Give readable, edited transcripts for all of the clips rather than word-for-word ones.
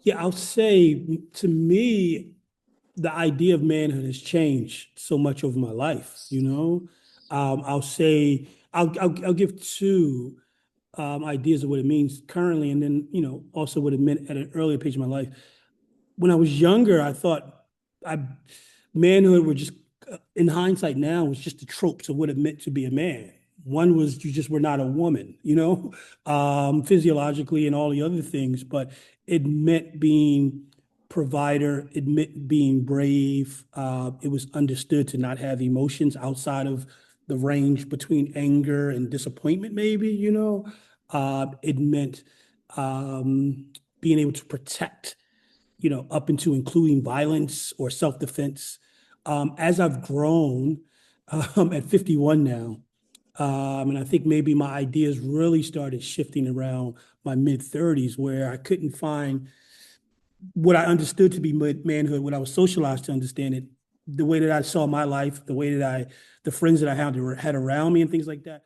Yeah, I'll say to me, the idea of manhood has changed so much over my life, I'll say, I'll give two ideas of what it means currently, and then, also what it meant at an earlier page of my life. When I was younger, I thought I manhood were just, in hindsight now, was just the tropes of what it meant to be a man. One was you just were not a woman, physiologically and all the other things, but it meant being provider, it meant being brave. It was understood to not have emotions outside of the range between anger and disappointment, maybe, it meant being able to protect, up into including violence or self-defense. As I've grown, at 51 now, and I think maybe my ideas really started shifting around my mid 30s, where I couldn't find what I understood to be manhood, what I was socialized to understand it, the way that I saw my life, the friends that I had around me, and things like that.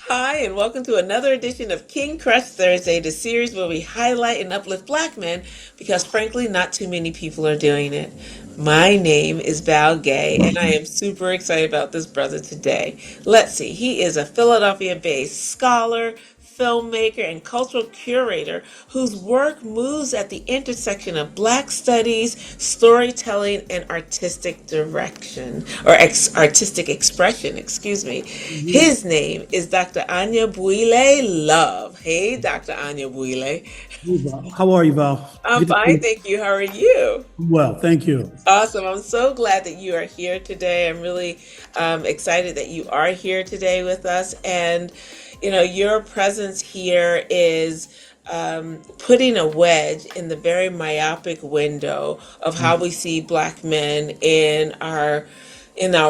Hi, and welcome to another edition of King Crush Thursday, the series where we highlight and uplift Black men because, frankly, not too many people are doing it. My name is Val Gay, and I am super excited about this brother today. Let's see, he is a Philadelphia-based scholar, filmmaker, and cultural curator whose work moves at the intersection of Black studies, storytelling, and artistic direction, or artistic expression, excuse me. His name is Dr. Anyabwile Love. Hey, Dr. Anyabwile. Hey, Val. How are you, Val? I'm Good to fine, see thank you. How are you? you. Well, thank you. Awesome. I'm so glad that you are here today. I'm really excited that you are here today with us. And, your presence here is putting a wedge in the very myopic window of how we see Black men in our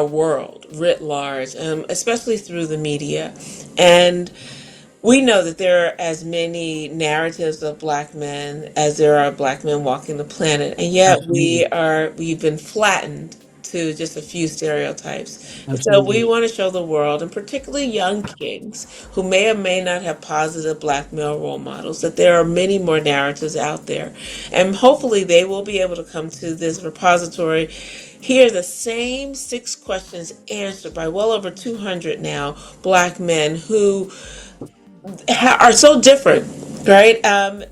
world writ large, especially through the media. And we know that there are as many narratives of Black men as there are Black men walking the planet, and yet Absolutely. we've been flattened to just a few stereotypes. And so we Absolutely. want to show the world, and particularly young kings who may or may not have positive Black male role models, that there are many more narratives out there, and hopefully they will be able to come to this repository, hear the same 6 questions answered by well over 200 now Black men who are so different, right?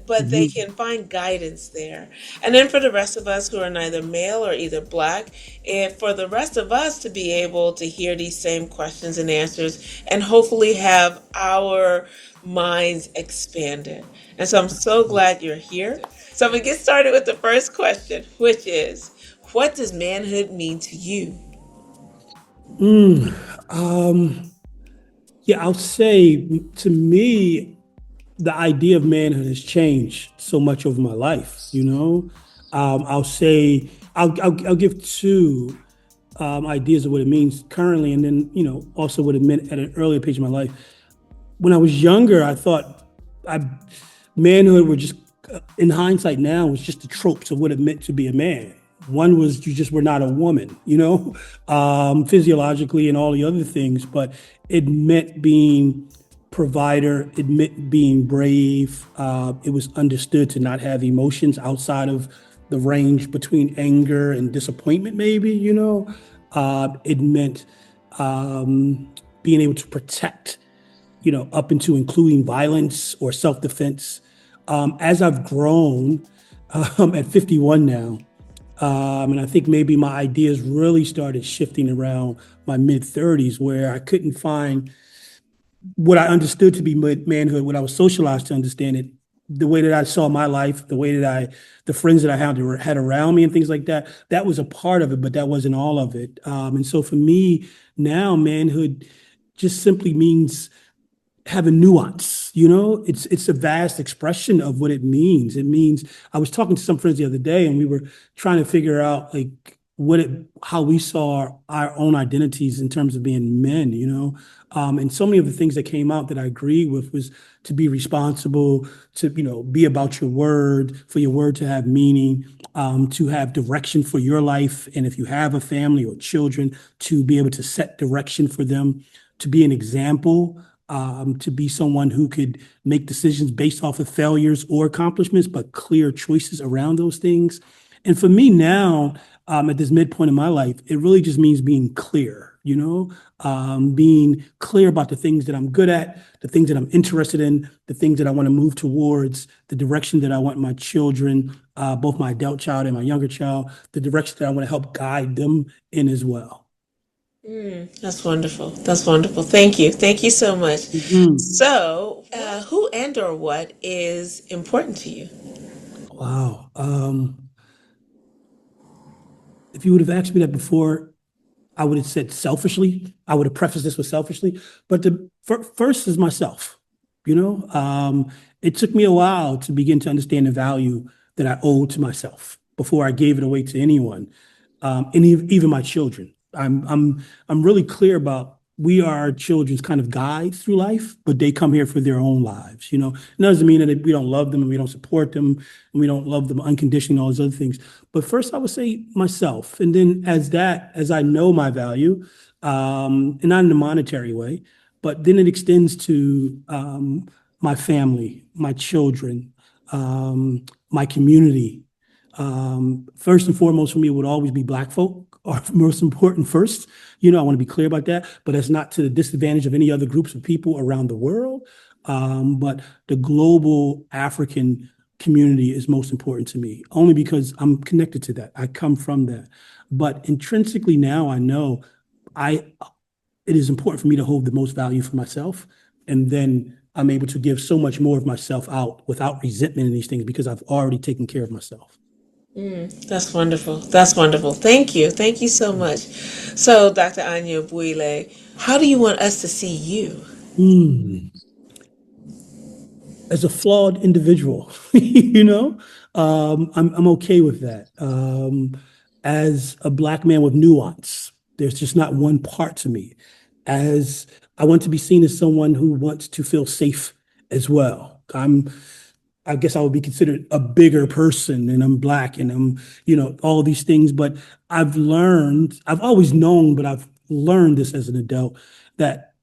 But they Mhm. can find guidance there. And then for the rest of us who are neither male or either Black, and for the rest of us to be able to hear these same questions and answers and hopefully have our minds expanded. And so I'm so glad you're here. So I'm going to get started with the first question, which is, what does manhood mean to you? Mm, um, yeah, I'll say to me, the idea of manhood has changed so much over my life, I'll say, I'll give two ideas of what it means currently, and then, also what it meant at an earlier page of my life. When I was younger, I thought I manhood were just, in hindsight now, was just the tropes of what it meant to be a man. One was you just were not a woman, physiologically and all the other things, but it meant being provider, it meant being brave. It was understood to not have emotions outside of the range between anger and disappointment, maybe, it meant being able to protect, up into including violence or self-defense. As I've grown, at 51 now, and I think maybe my ideas really started shifting around my mid 30s, where I couldn't find what I understood to be manhood, what I was socialized to understand it, the way that I saw my life, the friends that I had around me, and things like that. That was a part of it, but that wasn't all of it. And so for me now, manhood just simply means having nuance. You know, it's a vast expression of what it means. It means I was talking to some friends the other day, and we were trying to figure out like how we saw our own identities in terms of being men. You know, and so many of the things that came out that I agree with was to be responsible, to be about your word, for your word to have meaning, to have direction for your life, and if you have a family or children, to be able to set direction for them, to be an example, to be someone who could make decisions based off of failures or accomplishments, but clear choices around those things. And for me now, at this midpoint in my life, it really just means being clear, being clear about the things that I'm good at, the things that I'm interested in, the things that I want to move towards, the direction that I want my children, both my adult child and my younger child, the direction that I want to help guide them in as well. That's wonderful. That's wonderful. Thank you. Thank you so much. Mhm. So, who and or what is important to you? Wow. If you would have asked me that before, I would have said selfishly. I would have prefaced this with selfishly, but the first is myself. You know, it took me a while to begin to understand the value that I owe to myself before I gave it away to anyone, and even my children. I'm really clear about we are our children's kind of guide through life, but they come here for their own lives. You know, it doesn't mean that we don't love them and we don't support them and we don't love them unconditionally, all those other things. But first, I would say myself, and then as I know my value, and not in a monetary way, but then it extends to my family, my children, my community. First and foremost for me would always be Black folk are most important first. You know, I want to be clear about that, but that's not to the disadvantage of any other groups of people around the world. But the global African community is most important to me, only because I'm connected to that. I come from that. But intrinsically now I know I it is important for me to hold the most value for myself. And then I'm able to give so much more of myself out without resentment in these things because I've already taken care of myself. That's wonderful. That's wonderful. Thank you. Thank you so much. So, Dr. Anya Bwile, how do you want us to see you? Mm. As a flawed individual, you know, I'm okay with that. As a Black man with nuance, there's just not one part to me. As I want to be seen as someone who wants to feel safe as well. I guess I would be considered a bigger person and I'm Black and I'm, all these things. But I've always known, but I've learned this as an adult that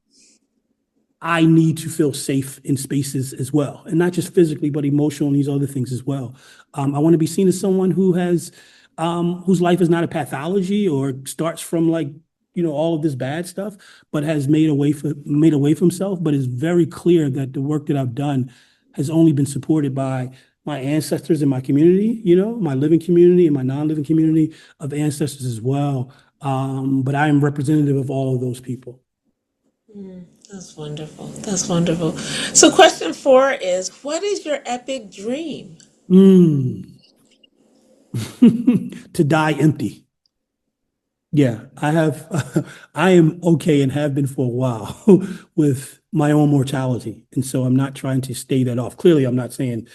I need to feel safe in spaces as well, and not just physically, but emotional and these other things as well. I want to be seen as someone whose life is not a pathology or starts from like all of this bad stuff, but has made a way for himself. But it's very clear that the work that I've done has only been supported by my ancestors in my community, my living community and my non-living community of ancestors as well. But I am representative of all of those people. That's wonderful. That's wonderful. So, question 4 is, what is your epic dream? Mm. To die empty. Yeah, I have, I am okay and have been for a while with my own mortality. And so I'm not trying to stay that off. Clearly, I'm not saying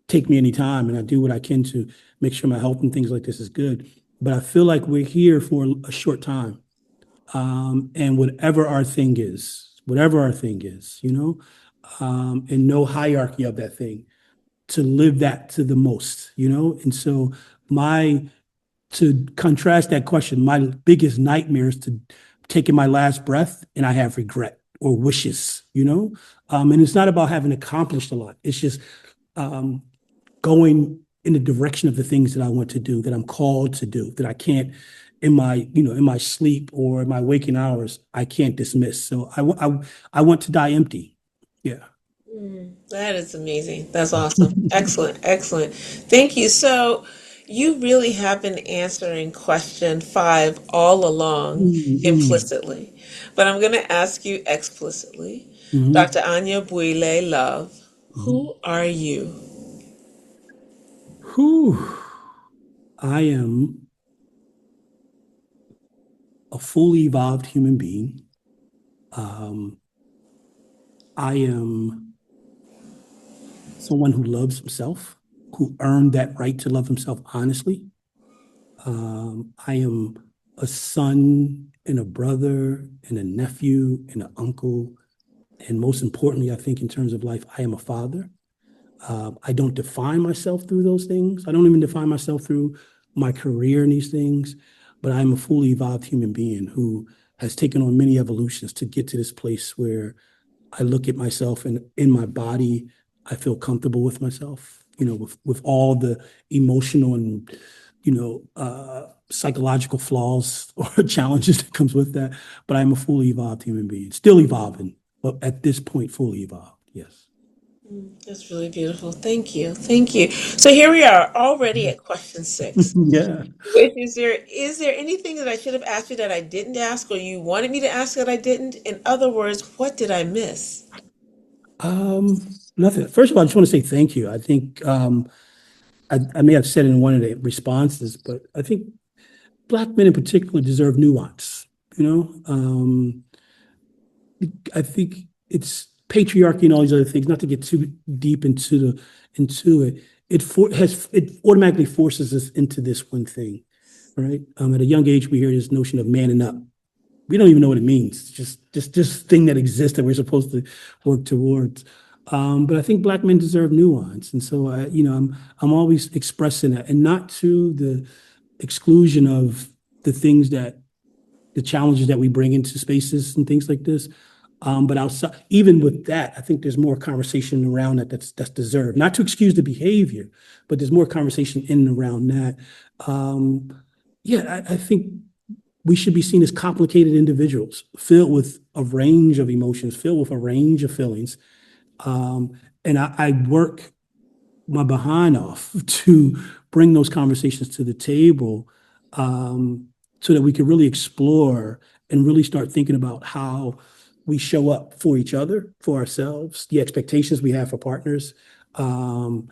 take me any time and I do what I can to make sure my health and things like this is good. But I feel like we're here for a short time. And whatever our thing is, and no hierarchy of that thing, to live that to the most, And so my to contrast that question, my biggest nightmare is to taking my last breath and I have regret or wishes, And it's not about having accomplished a lot. It's just um, going in the direction of the things that I want to do, that I'm called to do, that I can't in my sleep or in my waking hours, I can't dismiss. So I want to die empty. Yeah. That is amazing. That's awesome. Excellent. Excellent. Thank you. So, you really have been answering question 5 all along Mm-hmm. implicitly, but I'm going to ask you explicitly. Mm-hmm. Dr. Anya Bwile Love, Mm-hmm. who are you? Whew. I am a fully evolved human being, um, I am someone who loves himself, who earned that right to love himself honestly. I am a son and a brother and a nephew and an uncle. And most importantly, I think in terms of life, I am a father. I don't define myself through those things. I don't even define myself through my career in these things, but I'm a fully evolved human being who has taken on many evolutions to get to this place where I look at myself and in my body, I feel comfortable with myself, with all the emotional and, psychological flaws or challenges that comes with that. But I'm a fully evolved human being, still evolving, but at this point, fully evolved. Yes. That's really beautiful. Thank you. Thank you. So here we are already at question 6. Yeah. Which is there anything that I should have asked you that I didn't ask or you wanted me to ask that I didn't? In other words, what did I miss? Nothing. First of all, I just want to say thank you. I think I may have said in one of the responses, but I think Black men in particular deserve nuance. You know, I think it's patriarchy and all these other things. Not to get too deep into it, it automatically forces us into this one thing, right? At a young age, we hear this notion of manning up. We don't even know what it means. It's just this thing that exists that we're supposed to work towards. But I think Black men deserve nuance, and so I'm always expressing that, and not to the exclusion of the things that the challenges that we bring into spaces and things like this. But outside, even with that, I think there's more conversation around that that's deserved. Not to excuse the behavior, but there's more conversation in and around that. Yeah, I think we should be seen as complicated individuals, filled with a range of emotions, filled with a range of feelings. And I work my behind off to bring those conversations to the table, so that we can really explore and really start thinking about how we show up for each other, for ourselves, the expectations we have for partners, and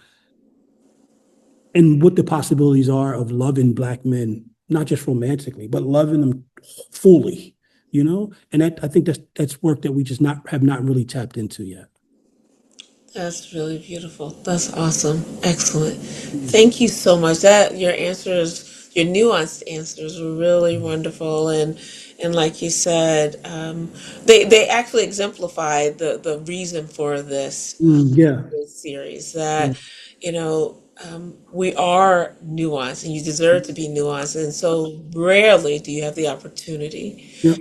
what the possibilities are of loving Black men, not just romantically, but loving them fully, And I think that's work that we just not have not really tapped into yet. That's really beautiful. That's awesome. Excellent. Thank you so much. That your nuanced answers were really wonderful, and like you said, they actually exemplify the reason for Yeah, this series. yeah, That we are nuanced, and you deserve to be nuanced, and so rarely do you have the opportunity yeah,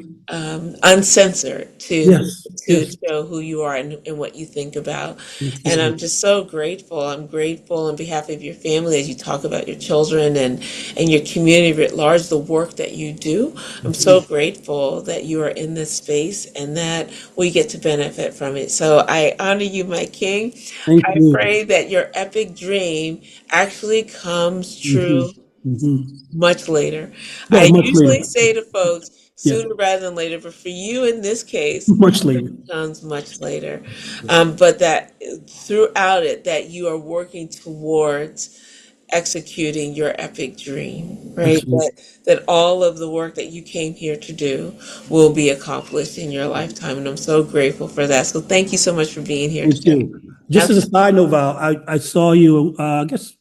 uncensored yes, to yes, show who you are and what you think about. And absolutely. I'm just so grateful. I'm grateful on behalf of your family as you talk about your children and your community writ large, the work that you do. I'm so grateful that you are in this space and that we get to benefit from it. So I honor you, my king. Thank I you. pray that your epic dream actually comes Hmm. true Hmm. much later. Yeah, I much usually later. say to folks, Yeah, sooner rather than later, but for you in this case, much later. it comes much later. Yeah, But that throughout it, that you are working towards executing your epic dream, right? absolutely. That all of the work that you came here to do will be accomplished in your lifetime, and I'm so grateful for that. So thank you so much for being here Thank today. you. Just as a side note, Val, I saw you, I guess,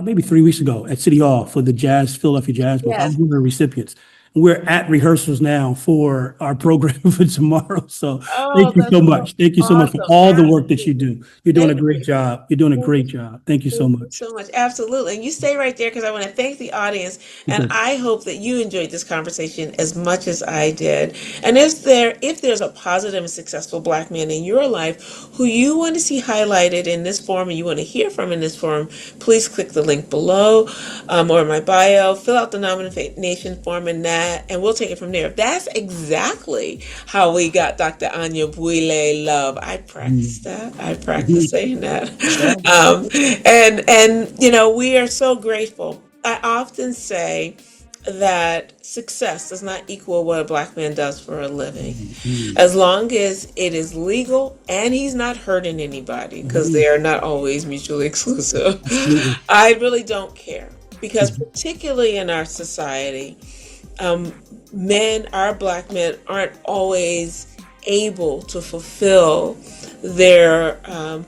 maybe 3 weeks ago at City Hall for the Philadelphia Jazz Month. I was Yes. one of the recipients. We're at rehearsals now for our program for tomorrow. So Oh, thank you that's so so much. Thank you so much for awesome. all the work that you Absolutely. do. You're doing a Thank great you. job. You're doing a Thank great job. Thank you so Thank you much. so much. Absolutely. And you stay right there because I want to thank the audience. And Okay. I hope that you enjoyed this conversation as much as I did. And if there's a positive and successful Black man in your life who you want to see highlighted in this forum and you want to hear from in this forum, please click the link below, or in my bio, fill out the nomination form and we'll take it from there. That's exactly how we got Dr. Anyabwile Love. I practiced that. I practiced Mhm. saying that. Yeah. And we are so grateful. I often say that success does not equal what a Black man does for a living. Mhm. As long as it is legal and he's not hurting anybody, because Mhm. they are not always mutually exclusive, Absolutely. I really don't care. Because Mhm. particularly in our society, um, our Black men aren't always able to fulfill their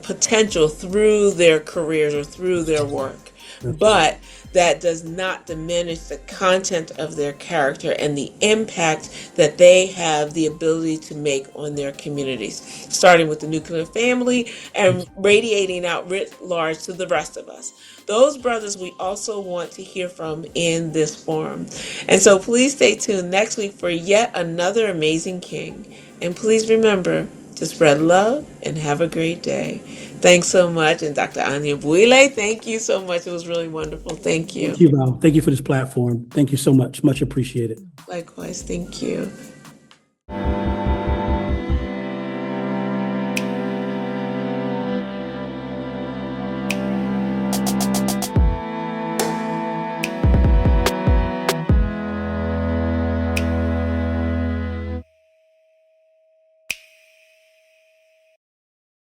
potential through their careers or through their work. But that does not diminish the content of their character and the impact that they have the ability to make on their communities, starting with the nuclear family and radiating out writ large to the rest of us. Those brothers we also want to hear from in this forum. And so please stay tuned next week for yet another amazing king. And please remember to spread love and have a great day. Thanks so much. And Dr. Anyabwile, thank you so much. It was really wonderful. Thank you. Thank you, Val. Thank you for this platform. Thank you so much. Much appreciated. Likewise. Thank you.